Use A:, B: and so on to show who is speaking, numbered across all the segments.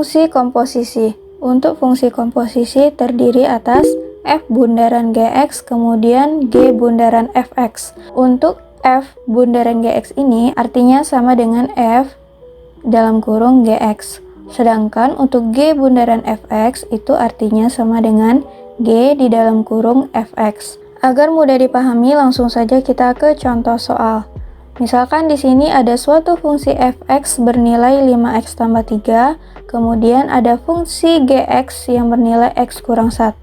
A: Fungsi komposisi. Untuk fungsi komposisi terdiri atas f bundaran gx kemudian g bundaran fx. Untuk f bundaran gx ini artinya sama dengan f dalam kurung gx. Sedangkan untuk g bundaran fx itu artinya sama dengan g di dalam kurung fx. Agar mudah dipahami, langsung saja kita ke contoh soal. Misalkan di sini ada suatu fungsi fx bernilai 5x tambah 3, kemudian ada fungsi gx yang bernilai x kurang 1,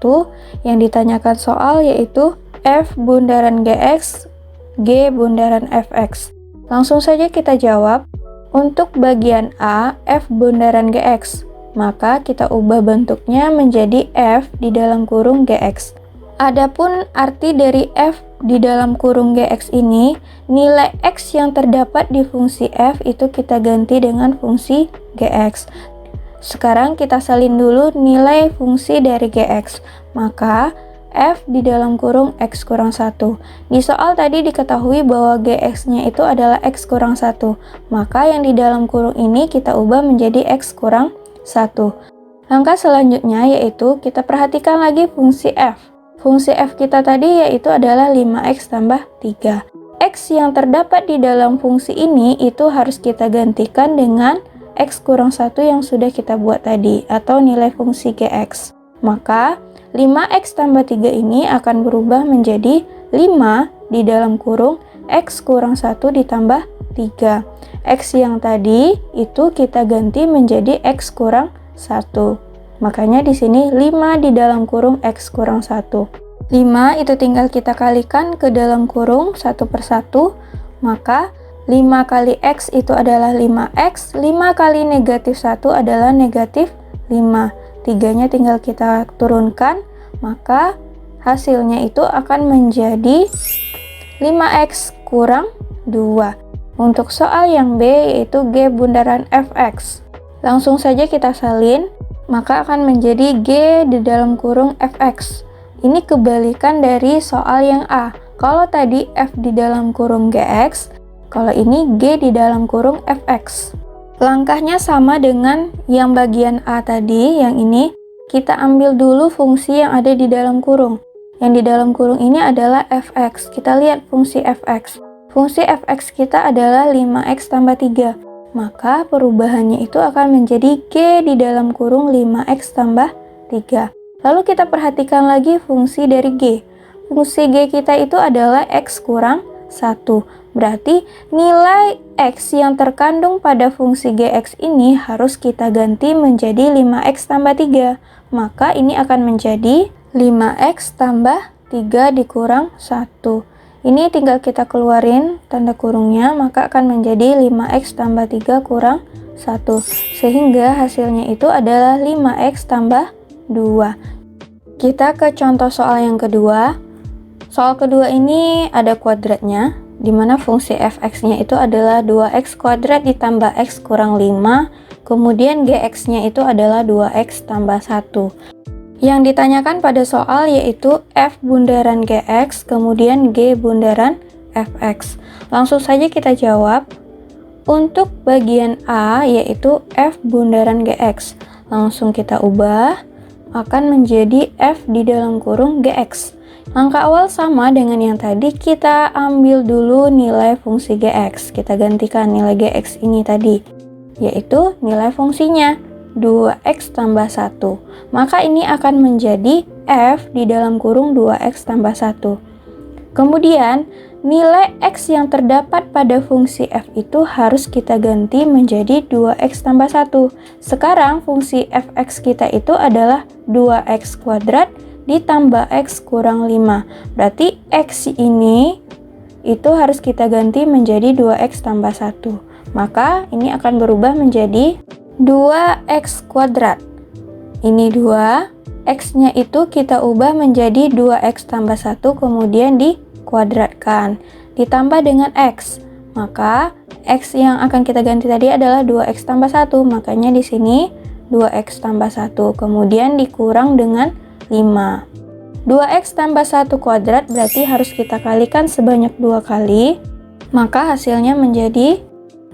A: yang ditanyakan soal yaitu f bundaran gx, g bundaran fx. Langsung saja kita jawab. Untuk bagian A, f bundaran gx, maka kita ubah bentuknya menjadi f di dalam kurung gx. Adapun arti dari f di dalam kurung gx ini, nilai x yang terdapat di fungsi f itu kita ganti dengan fungsi gx. Sekarang kita salin dulu nilai fungsi dari gx, maka f di dalam kurung x kurang 1. Di soal tadi diketahui bahwa gx-nya itu adalah x kurang 1, maka yang di dalam kurung ini kita ubah menjadi x kurang 1. Langkah selanjutnya yaitu kita perhatikan lagi fungsi f. Fungsi f kita tadi yaitu adalah 5x tambah 3. X yang terdapat di dalam fungsi ini itu harus kita gantikan dengan x kurang 1 yang sudah kita buat tadi, atau nilai fungsi gx. Maka 5x tambah 3 ini akan berubah menjadi 5 di dalam kurung x kurang 1 ditambah 3. X yang tadi itu kita ganti menjadi x kurang 1. Makanya di sini 5 di dalam kurung x kurang 1. 5 itu tinggal kita kalikan ke dalam kurung 1 per 1. Maka 5 kali x itu adalah 5x. 5 kali negatif 1 adalah negatif 5. 3-nya tinggal kita turunkan. Maka hasilnya itu akan menjadi 5x kurang 2. Untuk soal yang B yaitu g bundaran fx. Langsung saja kita salin. Maka akan menjadi G di dalam kurung fx. Ini kebalikan dari soal yang A. Kalau tadi F di dalam kurung gx, kalau ini G di dalam kurung fx. Langkahnya sama dengan yang bagian A tadi, yang ini kita ambil dulu fungsi yang ada di dalam kurung. Yang di dalam kurung ini adalah fx. Kita lihat fungsi fx. Fungsi fx kita adalah 5x tambah 3. Maka perubahannya itu akan menjadi G di dalam kurung 5x tambah 3. Lalu kita perhatikan lagi fungsi dari G. Fungsi G kita itu adalah x kurang 1. Berarti nilai x yang terkandung pada fungsi gx ini harus kita ganti menjadi 5x tambah 3. Maka ini akan menjadi 5x tambah 3 dikurang 1. Ini tinggal kita keluarin tanda kurungnya, maka akan menjadi 5x tambah 3 kurang 1. Sehingga hasilnya itu adalah 5x tambah 2. Kita ke contoh soal yang kedua. Soal kedua ini ada kuadratnya, di mana fungsi fx-nya itu adalah 2x kuadrat ditambah x kurang 5, kemudian gx-nya itu adalah 2x tambah 1. Yang ditanyakan pada soal yaitu f bundaran gx kemudian g bundaran fx. Langsung saja kita jawab. Untuk bagian A yaitu f bundaran gx, langsung kita ubah akan menjadi f di dalam kurung gx. Langkah awal sama dengan yang tadi, kita ambil dulu nilai fungsi gx. Kita gantikan nilai gx ini tadi, yaitu nilai fungsinya 2x tambah 1. Maka ini akan menjadi f di dalam kurung 2x tambah 1. Kemudian nilai x yang terdapat pada fungsi f itu harus kita ganti menjadi 2x tambah 1. Sekarang fungsi fx kita itu adalah 2x kuadrat ditambah x kurang 5. Berarti x ini itu harus kita ganti menjadi 2x tambah 1. Maka ini akan berubah menjadi 2x kuadrat. Ini 2, x-nya itu kita ubah menjadi 2x tambah 1 kemudian dikuadratkan. Ditambah dengan x. Maka x yang akan kita ganti tadi adalah 2x tambah 1. Makanya di sini 2x tambah 1 kemudian dikurang dengan 5. 2x tambah 1 kuadrat berarti harus kita kalikan sebanyak 2 kali. Maka hasilnya menjadi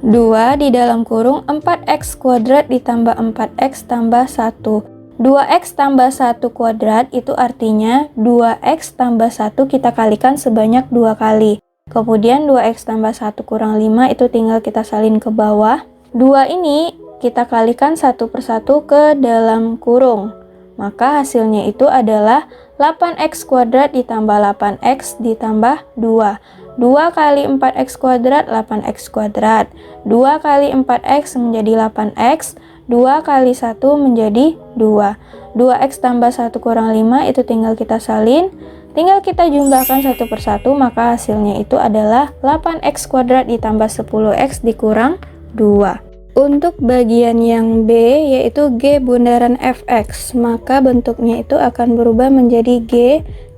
A: 2 di dalam kurung 4x kuadrat ditambah 4x tambah 1. 2x tambah 1 kuadrat itu artinya 2x tambah 1 kita kalikan sebanyak 2 kali. Kemudian 2x tambah 1 kurang 5 itu tinggal kita salin ke bawah. 2 ini kita kalikan satu persatu ke dalam kurung. Maka hasilnya itu adalah 8x kuadrat ditambah 8x ditambah 2. 2 kali 4x kuadrat 8x kuadrat. 2 kali 4x menjadi 8x. 2 kali 1 menjadi 2. 2x tambah 1 kurang 5 itu tinggal kita salin. Tinggal kita jumlahkan satu persatu, maka hasilnya itu adalah 8x kuadrat ditambah 10x dikurang 2. Untuk bagian yang B yaitu G bundaran fx, maka bentuknya itu akan berubah menjadi G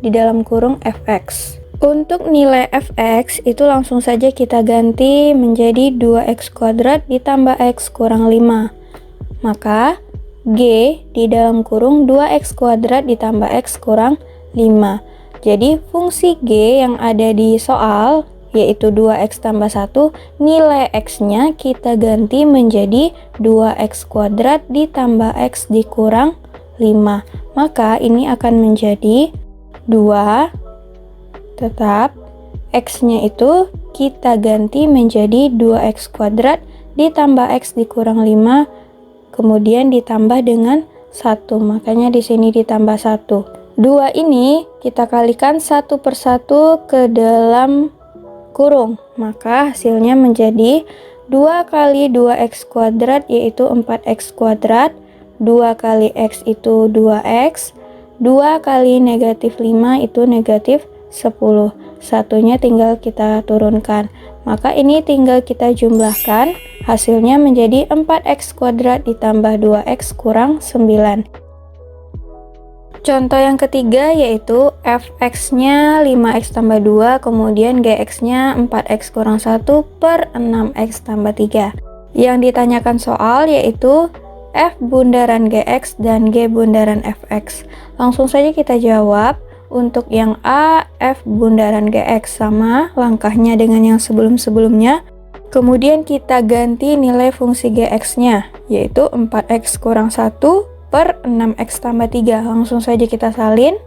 A: di dalam kurung fx. Untuk nilai fx itu langsung saja kita ganti menjadi 2x kuadrat ditambah x kurang 5. Maka G di dalam kurung 2x kuadrat ditambah x kurang 5. Jadi fungsi G yang ada di soal yaitu 2x tambah 1, nilai x-nya kita ganti menjadi 2x kuadrat ditambah x dikurang 5. Maka ini akan menjadi 2, tetap x-nya itu kita ganti menjadi 2x kuadrat ditambah x dikurang 5, kemudian ditambah dengan 1. Makanya di sini ditambah 1. 2 ini kita kalikan satu persatu ke dalam kurung, maka hasilnya menjadi 2 kali 2x kuadrat yaitu 4x kuadrat. 2 kali x itu 2x. 2 kali negatif 5 itu negatif 10. Satunya tinggal kita turunkan, maka ini tinggal kita jumlahkan. Hasilnya menjadi 4x kuadrat ditambah 2x kurang 9. Contoh yang ketiga yaitu fx-nya 5x tambah 2, kemudian gx-nya 4x kurang 1 per 6x tambah 3. Yang ditanyakan soal yaitu f bundaran gx dan g bundaran fx. Langsung saja kita jawab. Untuk yang A, f bundaran gx sama langkahnya dengan yang sebelum-sebelumnya. Kemudian kita ganti nilai fungsi gx-nya yaitu 4x kurang 1 per 6x tambah 3. Langsung saja kita salin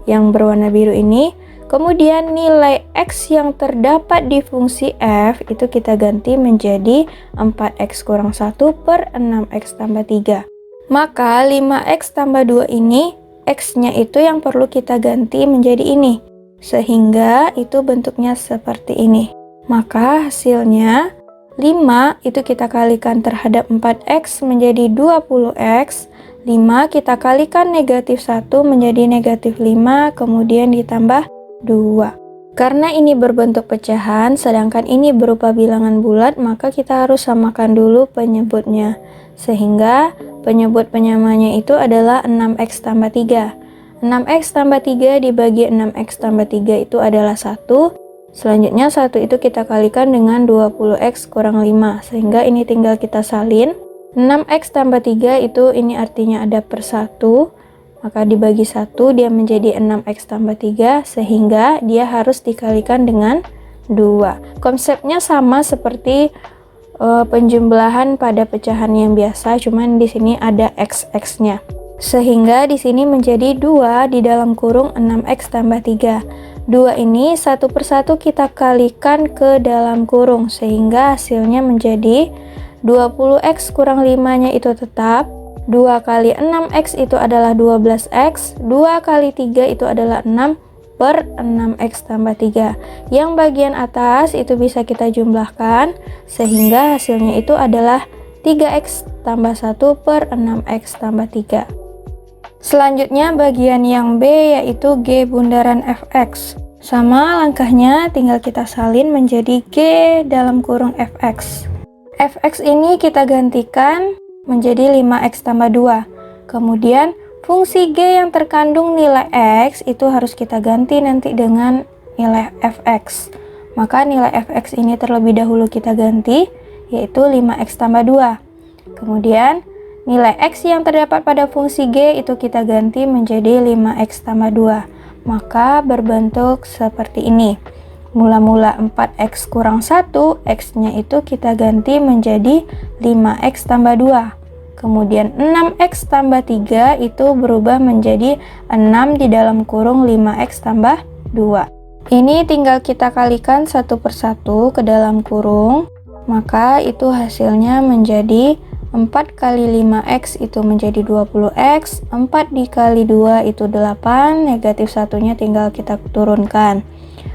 A: yang berwarna biru ini. Kemudian nilai x yang terdapat di fungsi f itu kita ganti menjadi 4x kurang 1 per 6x tambah 3. Maka 5x tambah 2 ini x-nya itu yang perlu kita ganti menjadi ini. Sehingga itu bentuknya seperti ini. Maka hasilnya 5 itu kita kalikan terhadap 4x menjadi 20x. 5 kita kalikan negatif 1 menjadi negatif 5, kemudian ditambah 2. Karena ini berbentuk pecahan, sedangkan ini berupa bilangan bulat, maka kita harus samakan dulu penyebutnya. Sehingga penyebut penyamanya itu adalah 6x tambah 3. 6x tambah 3 dibagi 6x tambah 3 itu adalah 1. Selanjutnya 1 itu kita kalikan dengan 20x kurang 5, sehingga ini tinggal kita salin. 6x tambah 3 itu ini artinya ada per 1, maka dibagi 1 dia menjadi 6x tambah 3, sehingga dia harus dikalikan dengan 2. Konsepnya sama seperti penjumlahan pada pecahan yang biasa, cuman di sini ada x-nya. Sehingga di sini menjadi 2 di dalam kurung 6x tambah 3. 2 ini satu persatu kita kalikan ke dalam kurung, sehingga hasilnya menjadi 20x kurang 5-nya itu tetap. 2 kali 6x itu adalah 12x. 2 kali 3 itu adalah 6 per 6x tambah 3. Yang bagian atas itu bisa kita jumlahkan, sehingga hasilnya itu adalah 3x tambah 1 per 6x tambah 3. Selanjutnya bagian yang B yaitu G bundaran fx. Sama langkahnya, tinggal kita salin menjadi G dalam kurung fx. Fx ini kita gantikan menjadi 5x tambah 2. Kemudian fungsi G yang terkandung nilai x itu harus kita ganti nanti dengan nilai fx. Maka nilai fx ini terlebih dahulu kita ganti, yaitu 5x tambah 2. Kemudian nilai x yang terdapat pada fungsi G itu kita ganti menjadi 5x tambah 2. Maka berbentuk seperti ini. Mula-mula 4x kurang 1, x-nya itu kita ganti menjadi 5x tambah 2. Kemudian 6x tambah 3 itu berubah menjadi 6 di dalam kurung 5x tambah 2. Ini tinggal kita kalikan satu persatu ke dalam kurung, maka itu hasilnya menjadi 4 kali 5x itu menjadi 20x, 4 dikali 2 itu 8, negatif satunya tinggal kita turunkan.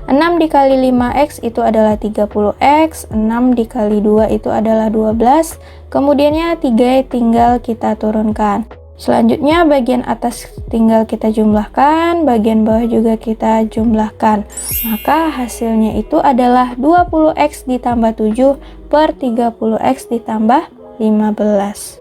A: 6 dikali 5x itu adalah 30x, 6 dikali 2 itu adalah 12, kemudiannya 3 tinggal kita turunkan. Selanjutnya bagian atas tinggal kita jumlahkan, bagian bawah juga kita jumlahkan. Maka hasilnya itu adalah 20x ditambah 7 per 30x ditambah 15.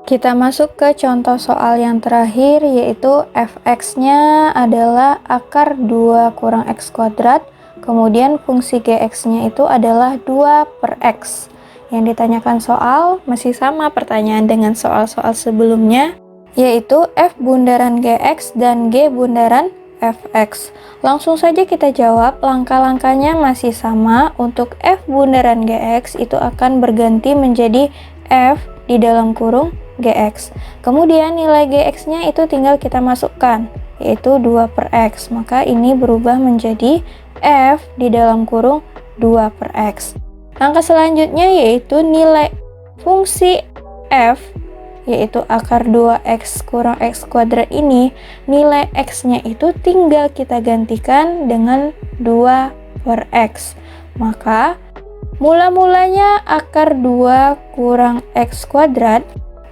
A: Kita masuk ke contoh soal yang terakhir, yaitu fx-nya adalah akar 2 kurang x kuadrat, kemudian fungsi gx-nya itu adalah 2 per x. Yang ditanyakan soal masih sama pertanyaan dengan soal-soal sebelumnya, yaitu f bundaran gx dan g bundaran fx. Langsung saja kita jawab, langkah-langkahnya masih sama. Untuk f bundaran gx itu akan berganti menjadi f di dalam kurung gx. Kemudian nilai gx-nya itu tinggal kita masukkan, yaitu 2 per x. Maka ini berubah menjadi f di dalam kurung 2 per x. Langkah selanjutnya yaitu nilai fungsi f, yaitu akar 2x kurang x kuadrat ini, nilai x-nya itu tinggal kita gantikan dengan 2 per x. Maka mula-mulanya akar 2 kurang x kuadrat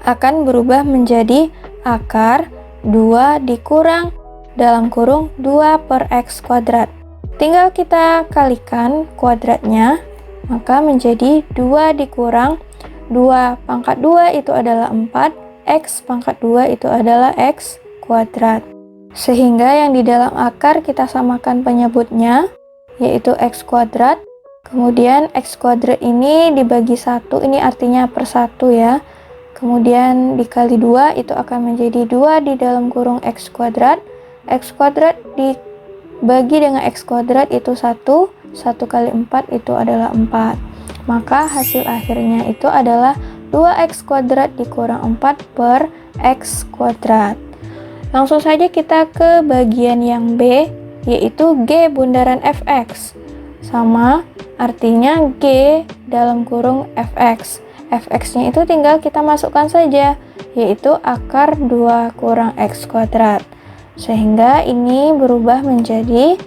A: akan berubah menjadi akar 2 dikurang dalam kurung 2 per x kuadrat. Tinggal kita kalikan kuadratnya, maka menjadi 2 dikurang 2 pangkat 2 itu adalah 4, x pangkat 2 itu adalah x kuadrat. Sehingga yang di dalam akar kita samakan penyebutnya, yaitu x kuadrat. Kemudian x kuadrat ini dibagi 1, ini artinya per 1 ya. Kemudian dikali 2 itu akan menjadi 2 di dalam kurung x kuadrat. X kuadrat dibagi dengan x kuadrat itu 1, 1 kali 4 itu adalah 4. Maka hasil akhirnya itu adalah 2x kuadrat dikurang 4 per x kuadrat. Langsung saja kita ke bagian yang B, yaitu g bundaran fx. Sama, artinya g dalam kurung fx. Fx-nya itu tinggal kita masukkan saja, yaitu akar 2 kurang x kuadrat. Sehingga ini berubah menjadi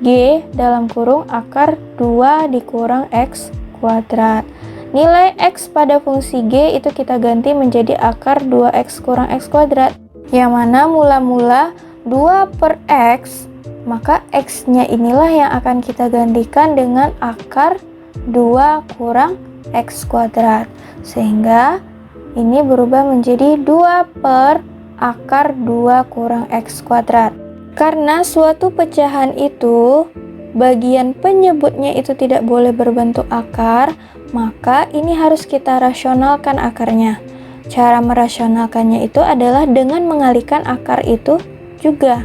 A: g dalam kurung akar 2 dikurang x kuadrat. Nilai x pada fungsi g itu kita ganti menjadi akar 2x kurang x kuadrat, yang mana mula-mula 2 per x, maka x-nya inilah yang akan kita gantikan dengan akar 2 kurang x kuadrat. Sehingga ini berubah menjadi 2 per akar 2 kurang x kuadrat. Karena suatu pecahan itu bagian penyebutnya itu tidak boleh berbentuk akar, maka ini harus kita rasionalkan akarnya. Cara merasionalkannya itu adalah dengan mengalihkan akar itu juga.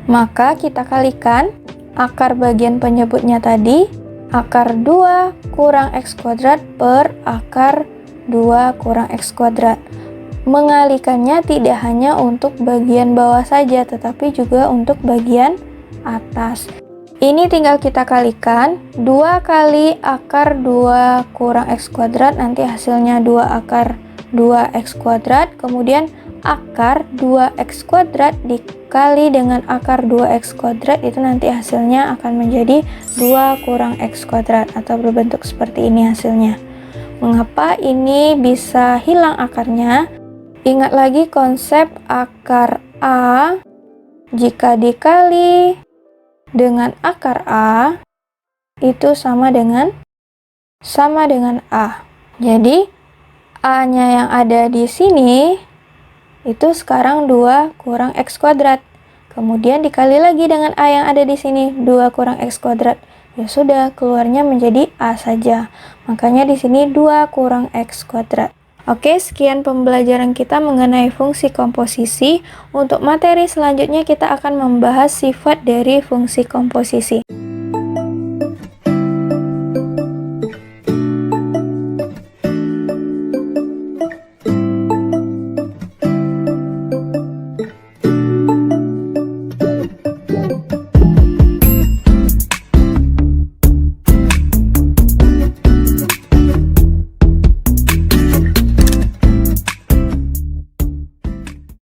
A: Maka kita kalikan akar bagian penyebutnya tadi, akar 2 kurang x kuadrat per akar 2 kurang x kuadrat. Mengalihkannya tidak hanya untuk bagian bawah saja, tetapi juga untuk bagian atas. Ini tinggal kita kalikan, 2 kali akar 2 kurang x kuadrat, nanti hasilnya 2 akar 2x kuadrat, kemudian akar 2x kuadrat dikali dengan akar 2x kuadrat, itu nanti hasilnya akan menjadi 2 kurang x kuadrat, atau berbentuk seperti ini hasilnya. Mengapa ini bisa hilang akarnya? Ingat lagi konsep akar A jika dikali dengan akar A itu sama dengan A. Jadi A-nya yang ada di sini itu sekarang 2 kurang x kuadrat. Kemudian dikali lagi dengan A yang ada di sini, 2 kurang x kuadrat. Ya sudah, keluarnya menjadi A saja. Makanya di sini 2 kurang x kuadrat. Oke, sekian pembelajaran kita mengenai fungsi komposisi. Untuk materi selanjutnya kita akan membahas sifat dari fungsi komposisi.